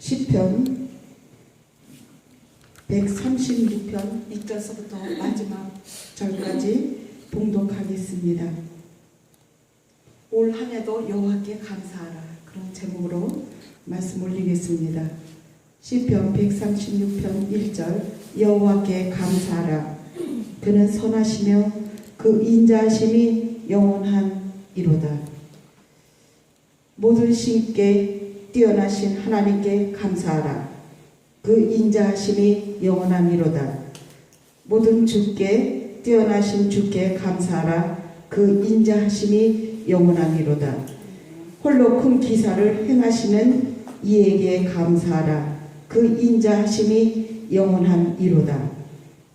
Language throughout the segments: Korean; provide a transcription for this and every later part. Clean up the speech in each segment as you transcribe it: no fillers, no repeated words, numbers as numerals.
시편 136편 1절서부터 마지막 절까지 봉독하겠습니다. 올 한 해도 여호와께 감사하라, 그런 제목으로 말씀 올리겠습니다. 시편 136편 1절. 여호와께 감사하라. 그는 선하시며 그 인자하심이 영원하니로다. 모든 신께 뛰어나신 하나님께 감사하라. 그 인자하심이 영원하니로다. 모든 주께 뛰어나신 주께 감사하라. 그 인자하심이 영원하니로다. 홀로 큰 기사를 행하시는 이에게 감사하라. 그 인자하심이 영원하니로다.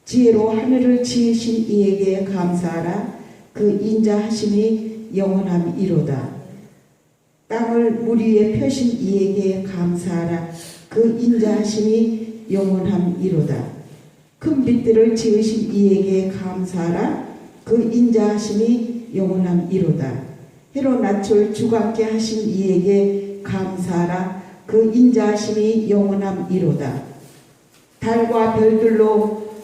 지혜로 하늘을 지으신 이에게 감사하라. 그 인자하심이 영원하니로다. 땅을 물 위에 펴신 이에게 감사하라. 그 인자하심이 영원함이로다. 큰 빛들을 지으신 이에게 감사하라. 그 인자하심이 영원함이로다. 해로 낮출 주관케 하신 이에게 감사하라. 그 인자하심이 영원함이로다. 달과 별들로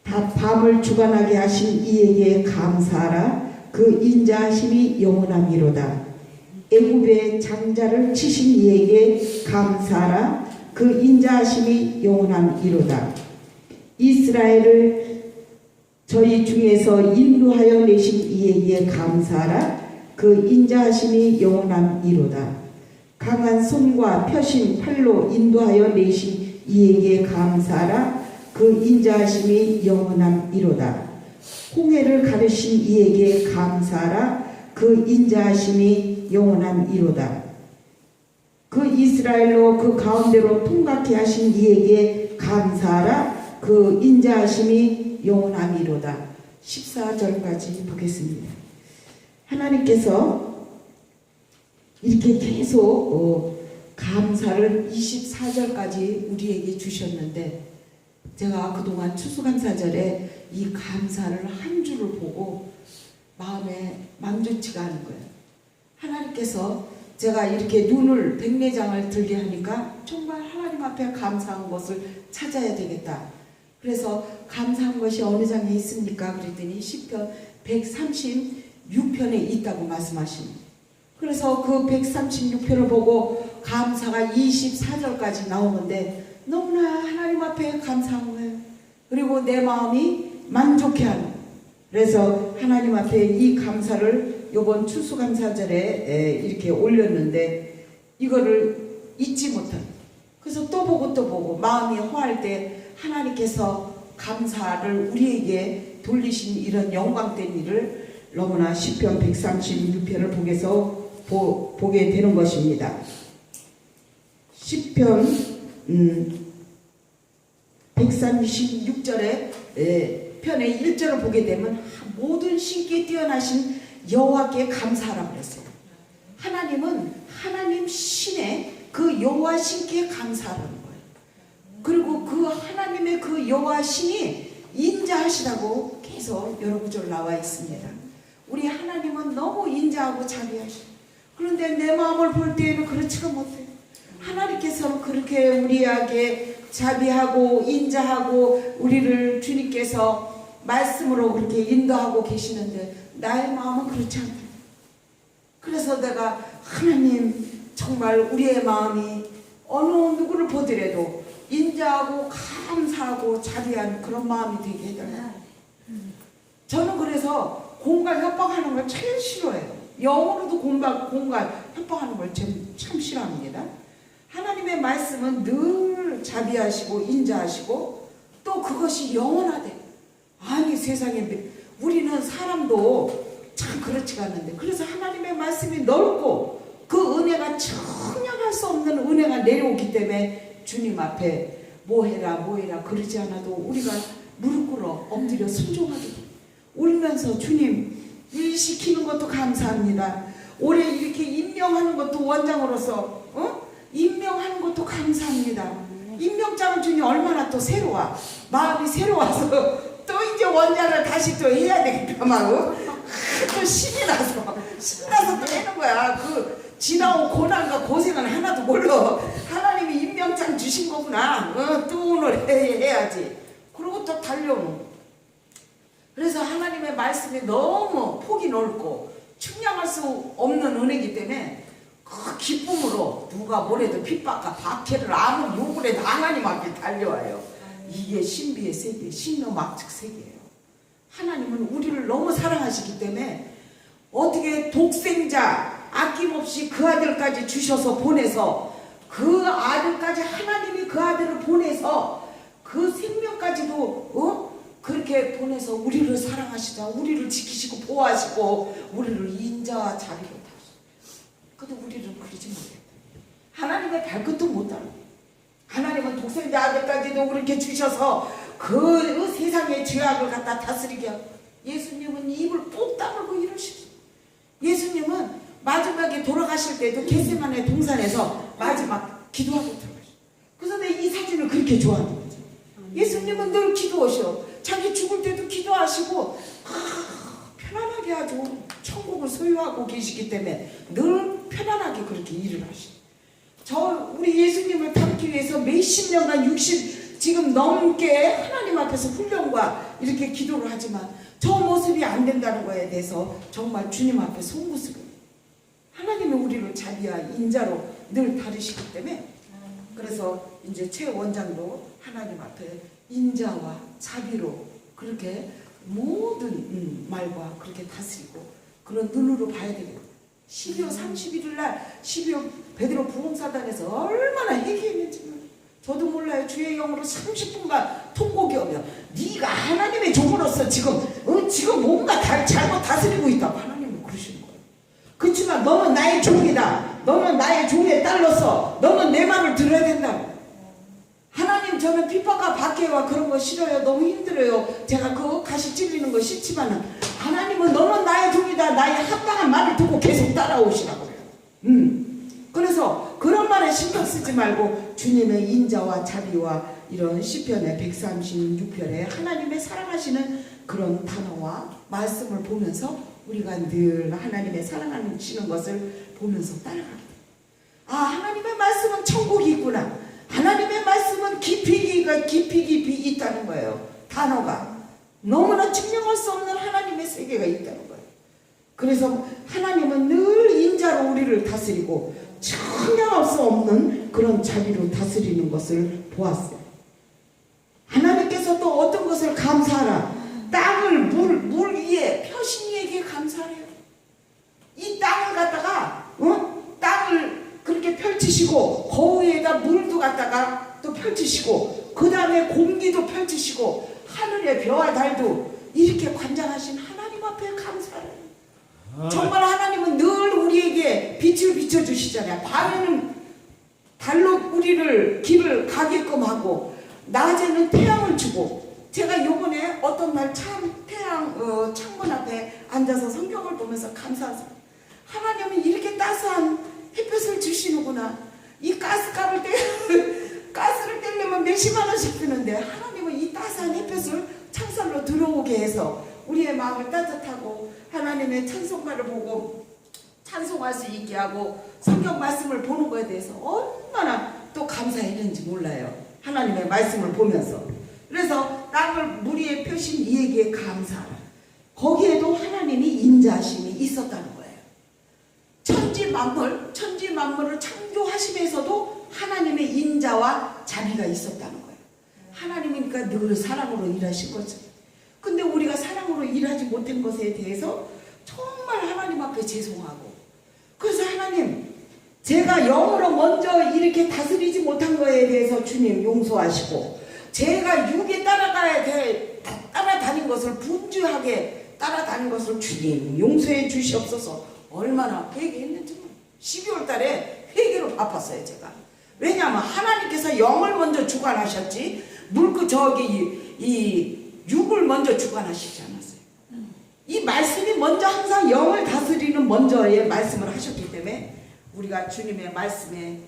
다 밤을 주관하게 하신 이에게 감사하라. 그 인자하심이 영원함이로다. 애굽의 장자를 치신 이에게 감사하라. 그 인자하심이 영원함이로다. 이스라엘을 저희 중에서 인도하여 내신 이에게 감사하라. 그 인자하심이 영원함이로다. 강한 손과 펴신 팔로 인도하여 내신 이에게 감사하라. 그 인자하심이 영원함이로다. 홍해를 가르신 이에게 감사하라. 그 인자하심이 영원함이로다. 그 이스라엘로 그 가운데로 통각케 하신 이에게 감사하라. 그 인자하심이 영원함이로다. 14절까지 보겠습니다. 하나님께서 이렇게 계속 감사를 24절까지 우리에게 주셨는데, 제가 그동안 추수감사절에 이 감사를 한 줄을 보고 마음에 만족치가 않은 거예요. 하나님께서 제가 이렇게 눈을 백내장을 들게 하니까 정말 하나님 앞에 감사한 것을 찾아야 되겠다. 그래서 감사한 것이 어느 장에 있습니까? 그랬더니 시편 136편에 있다고 말씀하십니다. 그래서 그 136편을 보고 감사가 24절까지 나오는데 너무나 하나님 앞에 감사한 거예요. 그리고 내 마음이 만족해하는 거예요. 그래서 하나님 앞에 이 감사를 이번 추수감사절에 이렇게 올렸는데 이거를 잊지 못하는, 그래서 또 보고 마음이 허할 때 하나님께서 감사를 우리에게 돌리신 이런 영광된 일을 너무나 시편 136편을 보게 되는 것입니다. 시편 136절에 편의 1절을 보게 되면 모든 신께 뛰어나신 여호와께 감사하라고 그랬어요. 하나님은 하나님 신의 그 여호와 신께 감사하라는 거예요. 그리고 그 하나님의 그 여호와 신이 인자하시다고 계속 여러 구절 나와 있습니다. 우리 하나님은 너무 인자하고 자비하시고, 그런데 내 마음을 볼 때에는 그렇지가 못해요. 하나님께서는 그렇게 우리에게 자비하고 인자하고 우리를 주님께서 말씀으로 그렇게 인도하고 계시는데 나의 마음은 그렇지 않다. 그래서 내가 하나님 정말 우리의 마음이 어느 누구를 보더라도 인자하고 감사하고 자비한 그런 마음이 되게 해달라. 저는 그래서 공갈 협박하는 걸 제일 싫어해요. 영어로도 공갈 협박하는 걸 참 싫어합니다. 하나님의 말씀은 늘 자비하시고 인자하시고 또 그것이 영원하대. 아니 세상에 우리는 사람도 참 그렇지가 않는데, 그래서 하나님의 말씀이 넓고 그 은혜가 청량할 수 없는 은혜가 내려오기 때문에 주님 앞에 뭐해라 그러지 않아도 우리가 무릎 꿇어 엎드려 순종하게 돼. 울면서 주님 일 시키는 것도 감사합니다. 올해 이렇게 임명하는 것도 원장으로서 임명하는 것도 감사합니다. 임명장을 주니 얼마나 또 새로워. 마음이 새로워서 또 이제 원장을 다시 또 해야 되겠다 마음. 또 신이 나서 신나서 또 하는 거야. 그 지나온 고난과 고생은 하나도 몰라. 하나님이 임명장 시구나. 또 오늘 해야지. 그러고 또 달려오는. 그래서 하나님의 말씀이 너무 폭이 넓고 측량할 수 없는 은혜이기 때문에 그 기쁨으로 누가 뭐래도 핍박과 박해를 아무리 욕을 해도 하나님 앞에 달려와요. 이게 신비의 세계, 신노막측 세계예요. 하나님은 우리를 너무 사랑하시기 때문에 어떻게 독생자 아낌없이 그 아들까지 주셔서 보내서 그 아들까지 하나님이 그 아들을 보내서 그 생명까지도 그렇게 보내서 우리를 사랑하시자 우리를 지키시고 보호하시고 우리를 인자와 자비로 다하시고. 근데 우리는 그러지 못해요. 하나님의 발끝도 못 따라. 하나님은 독생자 아들까지도 그렇게 주셔서 그 세상의 죄악을 갖다 다스리게 하고 예수님은 입을 꼭 다물고 이러시죠. 예수님은 마지막에 돌아가실 때도 겟세마네 동산에서 마지막 기도하고 들어가셨어요. 그래서 내가 이 사진을 그렇게 좋아하는 거죠. 예수님은 늘 기도하셔. 자기 죽을 때도 기도하시고 편안하게 아주 천국을 소유하고 계시기 때문에 늘 편안하게 그렇게 일을 하시죠. 우리 예수님을 닮기 위해서 몇십 년간 60 지금 넘게 하나님 앞에서 훈련과 이렇게 기도를 하지만 저 모습이 안 된다는 거에 대해서 정말 주님 앞에 송구스러워요. 하나님이 우리를 자비와 인자로 늘 다루시기 때문에 그래서 이제 최 원장도 하나님 앞에 인자와 자비로 그렇게 모든 말과 그렇게 다스리고 그런 눈으로 봐야 되겠다. 12월 31일 날 12월 베드로 부흥사단에서 얼마나 회개했는지 저도 몰라요. 주의 영으로 30분간 통곡이 오면 네가 하나님의 종으로서 지금 뭔가 잘못 다스리고 있다고 하나님은 그러시는 거예요. 그렇지만 너는 나의 종이다. 너는 나의 종의 딸로서 너는 내 말을 들어야 된다고. 하나님 저는 핍박과 박해와 그런 거 싫어요. 너무 힘들어요. 제가 그 가시 찔리는 거 싫지만은 하나님은 너는 나의 종이다. 나의 합당한 말을 듣고 계속 따라오시라고 그래요. 그래서 그런 말에 신경 쓰지 말고 주님의 인자와 자비와 이런 시편의 136편에 하나님의 사랑하시는 그런 단어와 말씀을 보면서 우리가 늘 하나님의 사랑하시는 것을 보면서 따라갑니다. 아, 하나님의 말씀은 천국이 있구나. 하나님의 말씀은 깊이 있다는 거예요. 단어가 너무나 증명할 수 없는 하나님의 세계가 있다는 거예요. 그래서 하나님은 늘 인자로 우리를 다스리고 측량할 수 없는 그런 자비로 다스리는 것을 보았어요. 하나님께서 또 어떤 것을 감사하라. 땅을 물 위에 펴신 이에게 감사해요. 이 땅을 갖다가 땅을 그렇게 펼치시고 거위에다 물도 갖다가 또 펼치시고 그 다음에 공기도 펼치시고 하늘의 별과 달도 이렇게 관장하신 하나님 앞에 감사해요. 정말 하나님은 늘 우리에게 빛을 비춰주시잖아요. 밤에는 달로 우리를 길을 가게끔 하고 낮에는 태양을 주고 제가 요번에 어떤 날 태양 창문 앞에 앉아서 성경을 보면서 감사하세요. 하나님은 이렇게 따스한 햇볕을 주시는구나. 이 가스를 떼려면 몇십만 원씩 드는데 하나님은 이 따스한 햇볕을 창살로 들어오게 해서 우리의 마음을 따뜻하고 하나님의 찬송가를 보고 찬송할 수 있게 하고 성경 말씀을 보는 것에 대해서 얼마나 또 감사했는지 몰라요. 하나님의 말씀을 보면서. 그래서 땅을 물 위에 펴신 이에게 감사하라. 거기에도 하나님이 인자하심이 있었다는 거예요. 천지 만물을 창조하시면서도 하나님의 인자와 자비가 있었다는 거예요. 하나님이니까 늘 사랑으로 일하신 거죠. 근데 우리가 사랑으로 일하지 못한 것에 대해서 정말 하나님 앞에 죄송하고 그래서 하나님 제가 영으로 먼저 이렇게 다스리지 못한 거에 대해서 주님 용서하시고 제가 육에 따라다닌 것을 분주하게 따라다닌 것을 주님 용서해 주시옵소서. 얼마나 회개했는지 12월 달에 회개로 바빴어요 제가. 왜냐하면 하나님께서 영을 먼저 주관하셨지 이 육을 먼저 주관하시지 않았어요. 이 말씀이 먼저 항상 영을 다스리는 먼저의 말씀을 하셨기 때문에 우리가 주님의 말씀에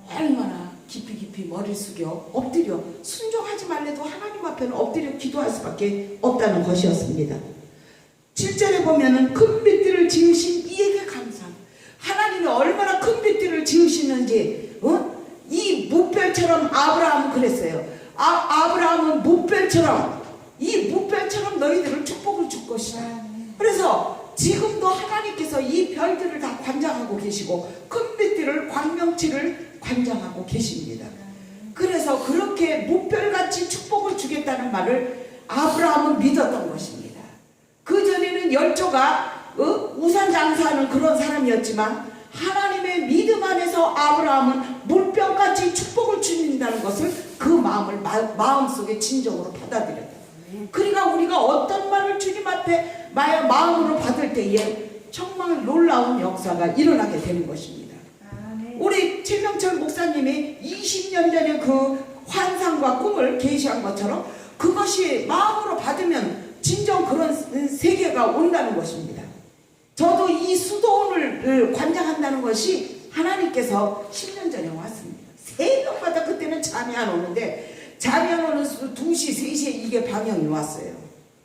얼마나 깊이 머리를 숙여 엎드려 순종하지 말래도 하나님 앞에는 엎드려 기도할 수밖에 없다는 것이었습니다. 7절에 보면은 큰 빛들을 지으신 이에게 감사합니다. 하나님이 얼마나 큰 빛들을 지으시는지 이 무별처럼 아브라함은 그랬어요. 아브라함은 무별처럼, 이 무별처럼 너희들을 축복을 줄 것이다. 그래서 지금도 하나님께서 이 별들을 다 관장하고 계시고 큰빛들을 광명치를 관장하고 계십니다. 그래서 그렇게 무별같이 축복을 주겠다는 말을 아브라함은 믿었던 것입니다. 그전에는 열조가 우상 장사하는 그런 사람이었지만 하나님의 믿음 안에서 아브라함은 물병같이 축복을 주는다는 것을 그 마음을 마음속에 진정으로 받아들였다. 그러니까 우리가 어떤 말을 주님 앞에 마음으로 받을 때에 정말 놀라운 역사가 일어나게 되는 것입니다. 우리 최명철 목사님이 20년 전에 그 환상과 꿈을 계시한 것처럼 그것이 마음으로 받으면 진정 그런 세계가 온다는 것입니다. 저도 이 수도원을 관장한다는 것이 하나님께서 10년 전에 왔습니다. 새벽마다 그때는 잠이 안 오는데 잠이 안 오는 2시, 3시에 이게 방향이 왔어요.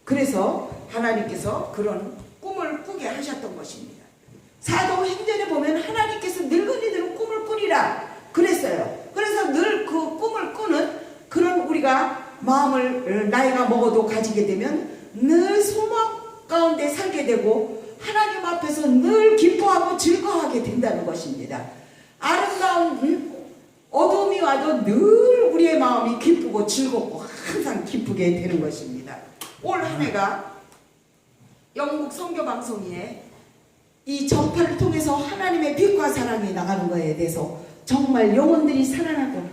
그래서 하나님께서 그런 꿈을 꾸게 하셨던 것입니다. 사도행전에 보면 하나님께서 늙은이들은 꿈을 꾸리라 그랬어요. 그래서 늘 그 꿈을 꾸는 그런 우리가 마음을 나이가 먹어도 가지게 되면 늘 소망 가운데 살게 되고 하나님 앞에서 늘 기뻐하고 즐거워하게 된다는 것입니다. 아름다운 어둠이 와도 늘 우리의 마음이 기쁘고 즐겁고 항상 기쁘게 되는 것입니다. 올 한 해가 영국 선교방송에 이 전파를 통해서 하나님의 빛과 사랑이 나가는 것에 대해서 정말 영혼들이 살아나고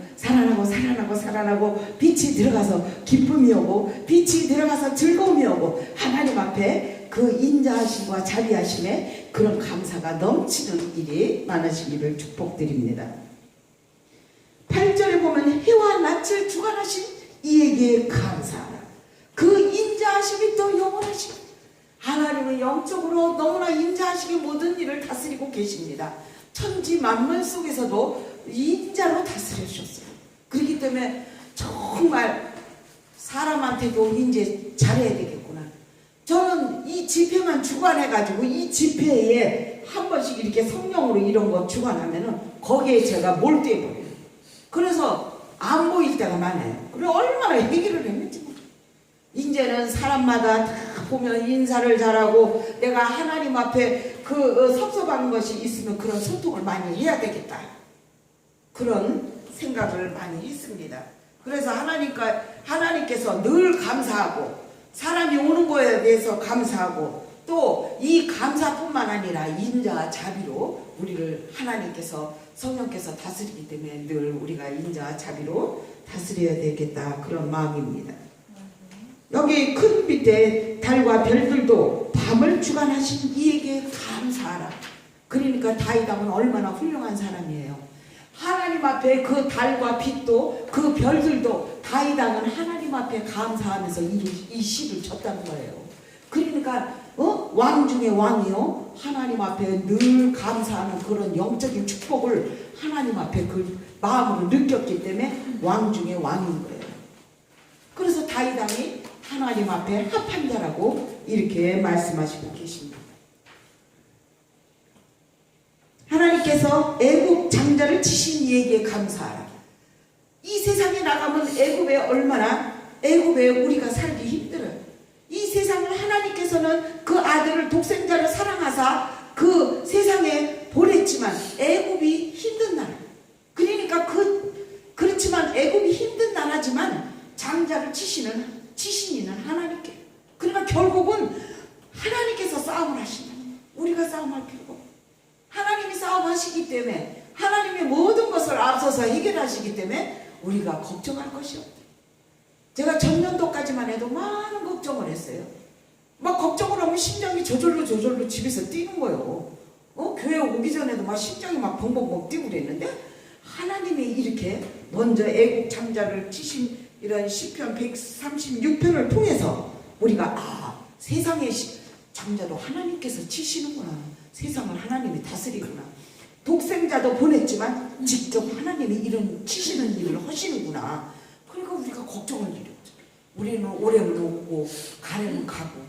빛이 들어가서 기쁨이 오고 빛이 들어가서 즐거움이 오고 하나님 앞에 그 인자하심과 자비하심에 그런 감사가 넘치는 일이 많으시기를 축복드립니다. 8절에 보면 해와 낯을 주관하신 이에게 감사하라. 그 인자하심이 또 영원하신 하나님은 영적으로 너무나 인자하시게 모든 일을 다스리고 계십니다. 천지 만물 속에서도 인자로 다스려 주셨어요. 그렇기 때문에 정말 사람한테도 이제 잘해야 되겠구나. 저는 이 집회만 주관해가지고 이 집회에 한 번씩 이렇게 성령으로 이런 거 주관하면은 거기에 제가 몰두해버려요. 그래서 안 보일 때가 많아요. 그리고 얼마나 해결을 했는지 모르겠어요. 이제는 사람마다 다 보면 인사를 잘하고 내가 하나님 앞에 섭섭한 것이 있으면 그런 소통을 많이 해야 되겠다. 그런 생각을 많이 했습니다. 그래서 하나님께서 늘 감사하고 사람이 오는 거에 대해서 감사하고 또 이 감사뿐만 아니라 인자와 자비로 우리를 하나님께서 성령께서 다스리기 때문에 늘 우리가 인자와 자비로 다스려야 되겠다 그런 마음입니다. 여기 큰 밑에 달과 별들도 밤을 주관하신 이에게 감사하라. 그러니까 다윗왕은 얼마나 훌륭한 사람이에요. 하나님 앞에 그 달과 빛도 그 별들도 다윗왕은 하나님 앞에 감사하면서 이 시를 쳤다는 거예요. 그러니까 왕 중에 왕이요 하나님 앞에 늘 감사하는 그런 영적인 축복을 하나님 앞에 그 마음으로 느꼈기 때문에 왕 중에 왕인 거예요. 그래서 다윗왕이 하나님 앞에 합한 자라고 이렇게 말씀하시고 계십니다. 하나님께서 애굽 장자를 치신 이에게 감사하라. 이 세상에 나가면 애굽에 우리가 살기 힘들어요. 이 세상을 하나님께서는 그 아들을 독생자를 사랑하사 그 세상에 보냈지만 애굽이 힘든 나라. 그러니까 그렇지만 애굽이 힘든 나라지만 장자를 치시는 이는 하나님께. 그러니까 결국은 하나님께서 싸움을 하신다. 우리가 싸움할 필요가 없고 하나님이 싸움하시기 때문에 하나님이 모든 것을 앞서서 해결하시기 때문에 우리가 걱정할 것이 없다. 제가 전년도까지만 해도 많은 걱정을 했어요. 막 걱정을 하면 심장이 저절로 집에서 뛰는 거예요. 교회 오기 전에도 막 심장이 막 벙벙벙 뛰고 그랬는데 하나님이 이렇게 먼저 애국 장자를 치신 이런 시편 136편을 통해서 우리가 세상의 장자도 하나님께서 치시는구나. 세상을 하나님이 다스리구나. 독생자도 보냈지만 직접 하나님이 이런 치시는 일을 하시는구나. 그러니까 우리가 걱정할 일이 없죠. 우리는 오래는 오고 가래는 가고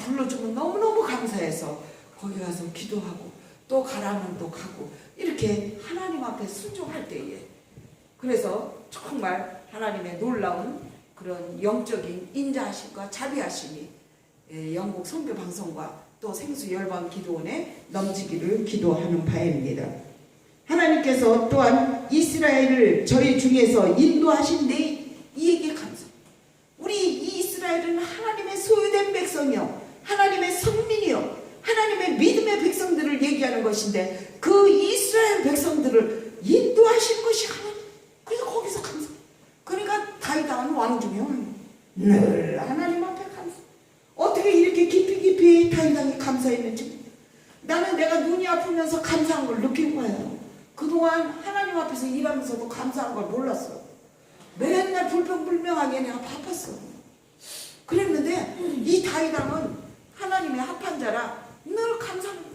불러주면 너무너무 감사해서 거기 가서 기도하고 또 가라면 또 가고 이렇게 하나님 앞에 순종할 때에 그래서 정말 하나님의 놀라운 그런 영적인 인자하심과 자비하심이 영국 선교방송과 또 생수 열방 기도원에 넘치기를 기도하는 바입니다. 하나님께서 또한 이스라엘을 저희 중에서 인도하신 이에게 감사. 우리 이 이스라엘은 하나님의 소유된 백성이요, 하나님의 성민이요, 하나님의 믿음의 백성들을 얘기하는 것인데 그 이스라엘 백성들을 인도하신 것이 하나님. 그래서 거기서 감사. 그러니까 다윗왕은 왕 중에 왕. 늘 하나님 앞에 감사. 어떻게 이렇게 깊이 다윗왕이 감사했는지 나는 내가 눈이 아프면서 감사한 걸 느낀 거예요. 그동안 하나님 앞에서 일하면서도 감사한 걸 몰랐어. 맨날 불평불명하게 내가 바빴어. 그랬는데 이 다윗왕은 하나님의 합한 자라 늘 감사하는 거야.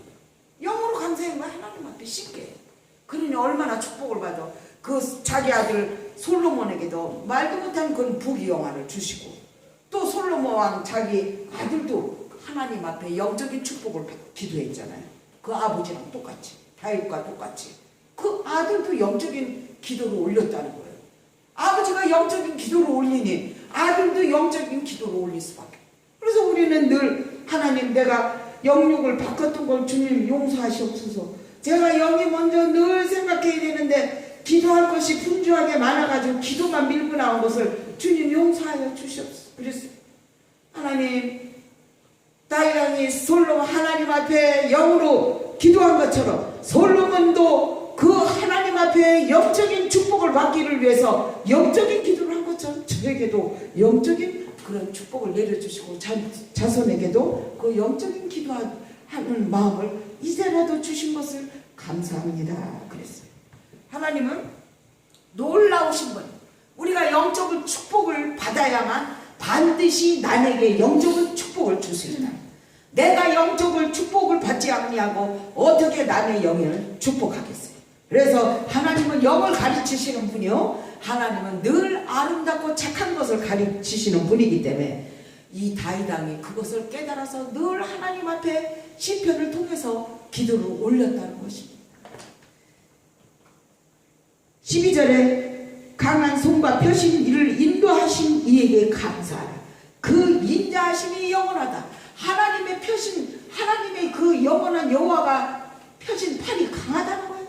영으로 감사한 거야. 하나님 앞에 쉽게. 그러니 얼마나 축복을 받아. 그 자기 아들 솔로몬에게도 말도 못한 그런 부귀영화를 주시고, 또 솔로몬 왕 자기 아들도 하나님 앞에 영적인 축복을 기도했잖아요. 그 아버지랑 똑같이, 다윗과 똑같이 그 아들도 영적인 기도를 올렸다는 거예요. 아버지가 영적인 기도를 올리니 아들도 영적인 기도를 올릴 수밖에. 그래서 우리는 늘 하나님, 내가 영육을 바꿨던 걸 주님 용서하시옵소서. 제가 영이 먼저 늘 생각해야 되는데 기도할 것이 분주하게 많아가지고 기도만 밀고 나온 것을 주님 용서하여 주시옵소서. 그랬어요. 하나님, 다윗왕이 솔로몬 하나님 앞에 영으로 기도한 것처럼 솔로몬도 그 하나님 앞에 영적인 축복을 받기를 위해서 영적인 기도를 한 것처럼 저에게도 영적인 그런 축복을 내려주시고 자손에게도 그 영적인 기도하는 마음을 이제라도 주신 것을 감사합니다. 그랬어요. 하나님은 놀라우신 분. 우리가 영적인 축복을 받아야만 반드시 남에게 영적인 축복을 줄 수 있다. 내가 영적인 축복을 받지 않냐고 어떻게 남의 영을 축복하겠어요. 그래서 하나님은 영을 가르치시는 분이요, 하나님은 늘 아름답고 착한 것을 가르치시는 분이기 때문에 이 다윗왕이 그것을 깨달아서 늘 하나님 앞에 시편을 통해서 기도를 올렸다는 것입니다. 12절에 강한 손과 펴신 이를 인도하신 이에게 감사하라. 그 인자하심이 영원하다. 하나님의 펴신, 하나님의 그 영원한 여호와가 펴신 팔이 강하다는 거예요.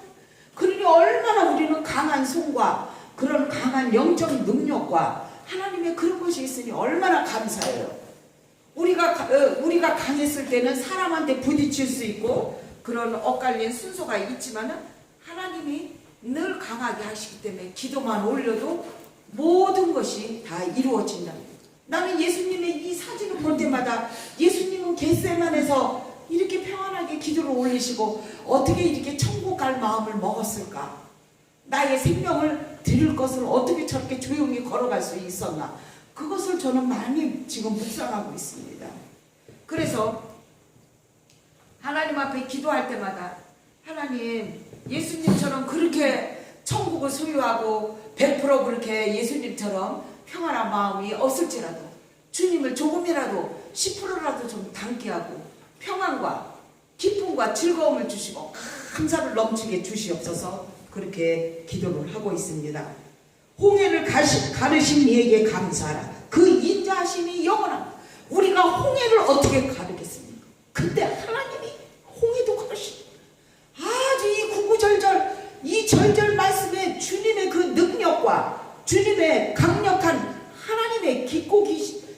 그러니 얼마나 우리는 강한 손과 그런 강한 영적 능력과 하나님의 그런 것이 있으니 얼마나 감사해요. 우리가 강했을 때는 사람한테 부딪힐 수 있고 그런 엇갈린 순서가 있지만은 하나님이 늘 강하게 하시기 때문에 기도만 올려도 모든 것이 다 이루어진다. 나는 예수님의 이 사진을 볼 때마다 예수님은 겟세마네에서 이렇게 평안하게 기도를 올리시고 어떻게 이렇게 천국 갈 마음을 먹었을까? 나의 생명을 드릴 것을 어떻게 저렇게 조용히 걸어갈 수 있었나? 그것을 저는 많이 지금 묵상하고 있습니다. 그래서 하나님 앞에 기도할 때마다 하나님, 예수님처럼 그렇게 천국을 소유하고 100% 그렇게 예수님처럼 평안한 마음이 없을지라도 주님을 조금이라도 10%라도 좀 닮게 하고 평안과 기쁨과 즐거움을 주시고 감사를 넘치게 주시옵소서. 그렇게 기도를 하고 있습니다. 홍해를 가르신 이에게 감사하라. 그 인자하심이 영원합니다. 우리가 홍해를 어떻게 가르겠습니까? 근데 하나님이 홍해도 가르시고 아주 이 구구절절 이 절절 말씀에 주님의 그 능력과 주님의 강력한 하나님의 깊고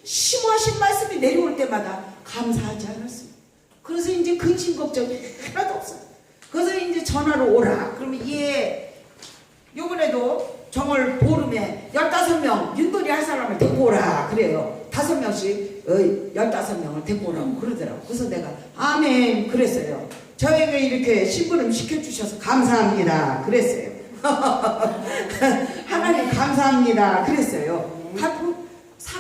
심오하신 말씀이 내려올 때마다 감사하지 않았습니다. 그래서 이제 근심 걱정이 하나도 없어요. 그래서 이제 전화로 오라. 그러면 요번에도 정월 보름에 15명 윷놀이 할 사람을 데리고 오라 그래요. 5명씩 15명을 데리고 오라고 그러더라고. 그래서 내가 아멘 그랬어요. 저에게 이렇게 심부름 시켜주셔서 감사합니다 그랬어요. 하나님 감사합니다 그랬어요.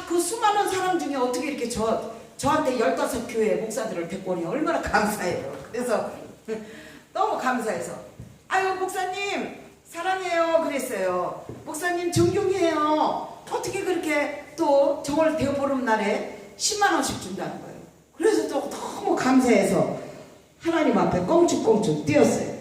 그 수많은 사람 중에 어떻게 이렇게 저한테 15교회 목사들을 데리고 오니 얼마나 감사해요. 그래서 너무 감사해서 아유 목사님 사랑해요 그랬어요. 목사님 존경해요. 어떻게 그렇게 또 정월 대보름 날에 10만 원씩 준다는 거예요. 그래서 또 너무 감사해서 하나님 앞에 껑충껑충 뛰었어요.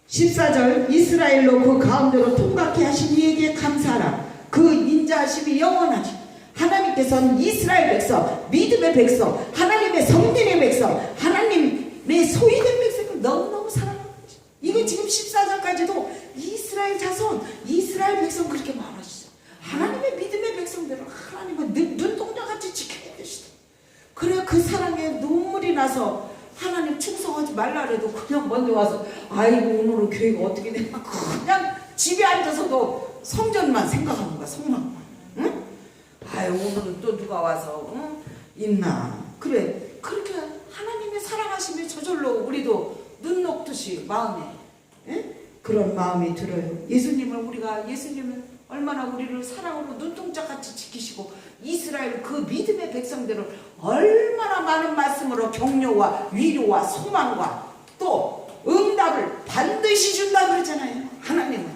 14절 이스라엘로 그 가운데로 통각케 하신 이에게 감사하라. 그 인자하심이 영원하지. 하나님께서는 이스라엘 백성, 믿음의 백성, 하나님의 성민의 백성, 하나님의 소유된 백성을 너무너무 사랑하는 거지. 이거 지금 14절까지도 이스라엘 자손, 이스라엘 백성 그렇게 말하시죠. 하나님의 믿음의 백성들을 하나님은 눈동자같이 지키고 계시다. 그래 그 사랑에 눈물이 나서 하나님 충성하지 말라 그래도 그냥 먼저 와서 아이고 오늘은 교회가 어떻게 되나 그냥 집에 앉아서도 성전만 생각하는 거야. 성막만. 응? 아유 오늘은 또 누가 와서 응? 있나. 그래 그렇게 하나님의 사랑하심에 저절로 우리도 눈 녹듯이 마음에 응? 그런 마음이 들어요. 예수님은 얼마나 우리를 사랑으로 눈동자같이 지키시고 이스라엘 그 믿음의 백성들을 얼마나 많은 말씀으로 격려와 위로와 소망과 또 응답을 반드시 준다 그러잖아요. 하나님은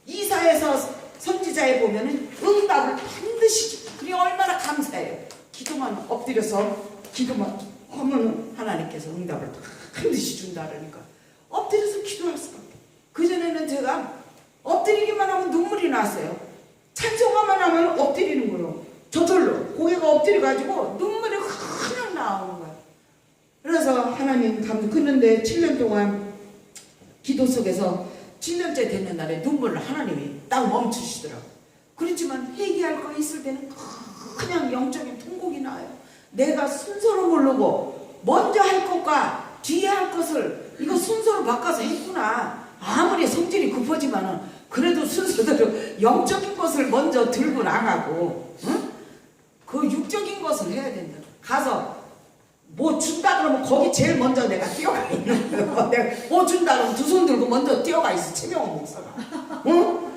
이사야서 선지자에 보면은 응답을 반드시 준다. 그게 얼마나 감사해요. 기도만 엎드려서 기도만 하면 하나님께서 응답을 반드시 준다 그러니까 엎드려서 기도할 수밖에. 그전에는 제가 엎드리기만 하면 눈물이 났어요. 찬송가만 하면 엎드리는 거예요. 저절로 고개가 엎드려가지고 눈물이 그냥 나오는 거예요. 그래서 하나님 감사. 그런데 7년 동안 기도 속에서 7년째 되는 날에 눈물을 하나님이 딱 멈추시더라고요. 그렇지만 회개할 거 있을 때는 그냥 영적인 통곡이 나요. 내가 순서로 모르고 먼저 할 것과 뒤에 할 것을 이거 순서로 바꿔서 했구나. 아무리 성질이 급하지만은 그래도 순서대로 영적인 것을 먼저 들고 나가고 응? 그 육적인 것을 해야 된다. 가서 뭐 준다 그러면 거기 제일 먼저 내가 뛰어가 있는 거예요. 내가 뭐 준다 그러면 두 손 들고 먼저 뛰어가 있어. 최명원 목사가. 응?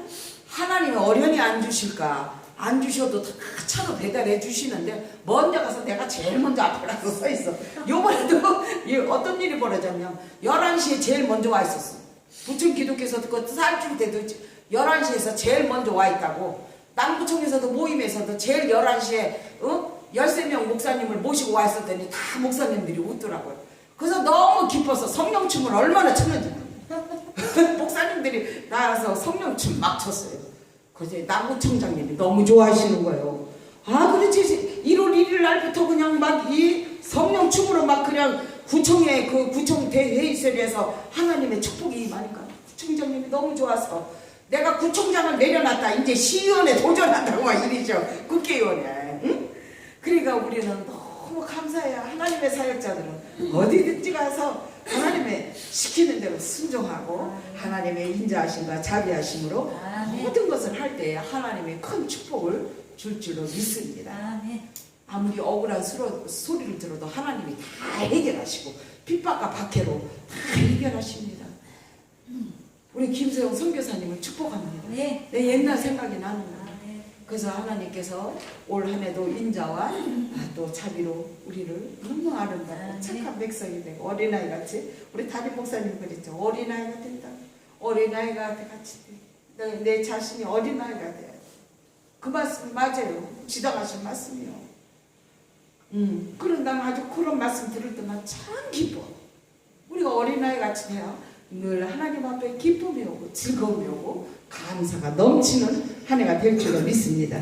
하나님이 어련히 안 주실까? 안 주셔도 다 차로 배달해 주시는데 먼저 가서 내가 제일 먼저 앞에 가서 서 있어. 요번에도 어떤 일이 벌어졌냐면 11시에 제일 먼저 와 있었어. 부천 기독교에서 그 쌀줄 때도 11시에서 제일 먼저 와 있다고. 남부청에서도 모임에서도 제일 11시에 13명 목사님을 모시고 와 있었더니 다 목사님들이 웃더라고요. 그래서 너무 기뻐서 성령춤을 얼마나 췄는지 목사님들이 나와서 성령춤 막 췄어요. 그래서 남부청장님이 너무 좋아하시는 거예요. 아 그렇지 1월 1일 날부터 그냥 막 이 성령춤으로 막 그냥 구청의 그 구청 대회의실에서 하나님의 축복이 임하니까 구청장님이 너무 좋아서 내가 구청장을 내려놨다. 이제 시의원에 도전한다고 막 이러죠. 국회의원에. 응? 그러니까 우리는 너무 감사해요. 하나님의 사역자들은 어디든지 가서 하나님의 시키는 대로 순종하고 하나님의 인자하심과 자비하심으로 모든 것을 할 때에 하나님의 큰 축복을 줄 줄로 믿습니다. 아무리 억울한 소리를 들어도 하나님이 다 해결하시고 핍박과 박해로 다 해결하십니다. 우리 김세영 선교사님을 축복합니다. 네. 내 옛날 생각이 나는 거예요. 그래서 하나님께서 올 한 해도 인자와 또 자비로 우리를 너무 아름답고 착한 백성이 되고 어린아이같이 우리 담임 목사님 그랬죠. 어린아이가 된다. 어린아이가 같이 내 자신이 어린아이가 돼요. 그 말씀 맞아요. 지당하신 말씀이요. 그런 난 아주 그런 말씀 들을 때만 참 기뻐. 우리가 어린아이 같이 돼야 늘 하나님 앞에 기쁨이 오고 즐거움이 오고 감사가 넘치는 한 해가 될 줄로 믿습니다.